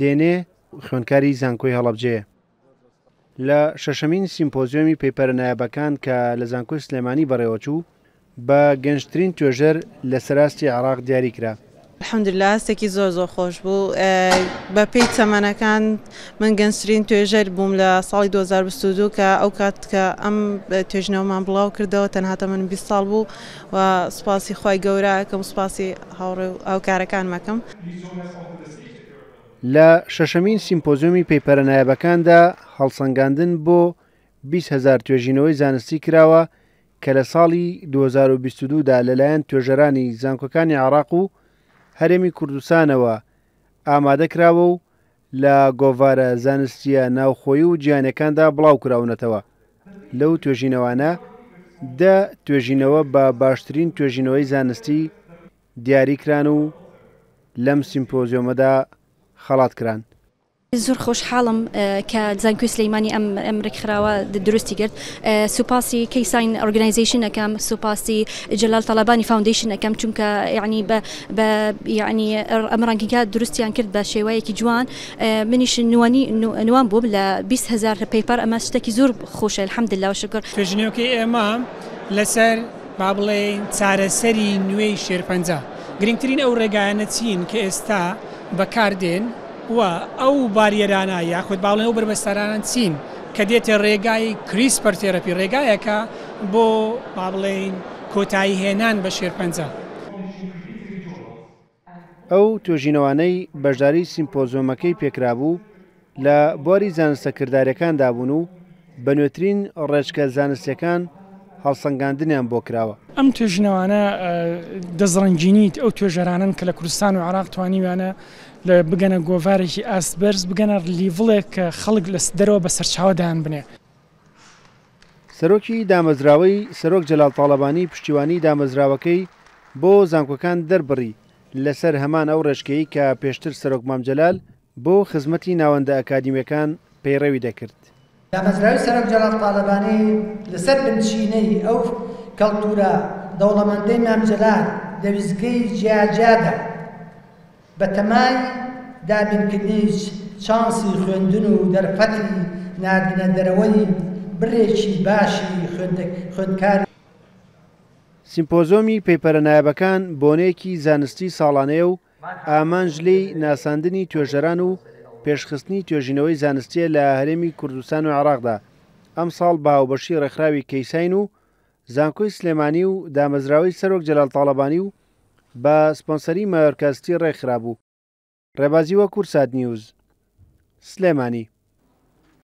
دێنێ خوێندکاری زانکۆی هەڵەبجەیە. لە شەشەمین سیمپۆزیۆمی پێیپەرە نایابەکان کە لە زانکۆی سلێمانی بەڕێوەچوو بە گەنجترین توێژەر لە سەراستی عێراق دیاریکرا. الحەمدوللا هەستێکی زۆر خۆش بوو. بە پێی تەمەنەکان من گەنجترین توێژەر بووم لە ساڵی 2022 کە ئەو کات کە ئەم توێژنەوەمان بڵاو کردەوە تەنها تەمەن 20 ساڵ بوو و سوپاسی خۆی گەورە ئەکەم، سوپاسی هاوڕێ و هاوکارەکان مەکەم. لە شەشەمین سیمپۆزیۆمی پێیپەرە نایابەکاندا هەڵسەنگاندن بۆ 20,000 توێژینەوەی زانستی کراوە کە لە ساڵی 2022 دا لەلایەن توێژەرانی زانکۆکانی عێراق و هەرێمی کوردستانەوە ئامادەکراوە و لە گۆڤارە زانستیە ناوخۆیی و جیهانیەکاندا بڵاو کراونەتەوە. لەو توێژینەوانە 10 توێژینەوە بە باشترین توێژینەوەی زانستی دیاریکران و لەم سیمپۆزیۆمەدا خەڵاتکران. زۆر خۆشحاڵم کە زانکۆی سلەیمانی ئەم ڕێکخراوە دروستی کرد. سوپاسی کەیساین ئۆرگانایزیشن ئەەکەم، سوپاسی جەلال تەڵەبانی فاوندیشن ئەەکەم، چونکە یعنی بە یعنی ئەم ڕانگیگا دروستیان کرد بە شێوەیەکی جوان. منیش نوان بووم لە 20,000 پێیپەر، ئەمە شتێکی زۆر خۆشە الحەمدلله و شکر. توێژینەوەکەی ئێمە لەسەر با بڵێن چارەسەری نوێی شێرپەنجە گرنگترین ئەو ڕێگایانە چین کە ئێستا بەکاردێن و ئەو باریێرانە یاخود باڵێن ئەو بربەستەرانە چین کە دێتە ڕێگای کریسپەر تێرەپی، ڕێگایەکە بۆ با بڵێن کۆتایی هێنان بە شێرپەنجە. ئەو توێژینەوانەی بەشداری سیمپۆزیۆمەکەی پێکرابوو لە بواری زانستەکرداریەکاندا بوون و بە نوێترین ڕێچکە زانستیەکان هەڵسەنگاندنیان بۆ کراوە. ئەم توێژنەوانە دەزڕنجینیت ئەو توێژەرانن کە لە کوردستان و عێراق توانیوانە لە بگەنە گۆڤارێکی ئاسبەرز، بگەنە لیڤڵێک کە خەڵک لە دەرەوە بە سەرچاوەدایان بنێ. سەرۆکی دامەزراوەی سەرۆک جەلال تاڵەبانی پشتیوانی دامەزراوەکەی بۆ زانکۆکان دەربڕی لەسەر هەمان ئەو ڕێژکەی کە پێشتر سەرۆک مام جەلال بۆ خزمەتی ناوەندە ئەکادیمیەکان پەیڕەوی دەکرد. دامەزراوی سەرۆک جەلال تاڵەبانی لەسەر بنچینەی ئەو کەڵتورە دەوڵەمەندەی مام جەلال لە ویزگەی جیاجادا بە تەمای دابینکردنی چانسی خوێندن و دەرفەتی ناردنە دەرەوەی بڕێکی باشی خوێندکار. سیمپۆزیۆمی پێیپەرە نایابەکان بۆنەیەکی زانستی ساڵانەیە و ئامانجلەی ناساندنی توێژەران و پێشخستنی توێژینەوەی زانستیە لە هەرێمی کوردستان و عێراقدا. ئەم ساڵ بە هاوبەشی ڕێکخراوی کەیساین و زانکۆی سلێمانی و دامەزراوەی سەرۆک جەلال تاڵەبانی و بە سپۆنسەری مایۆرکاستی ڕێکخرابوو. ڕێبازی وە کورسات نیوز، سلێمانی.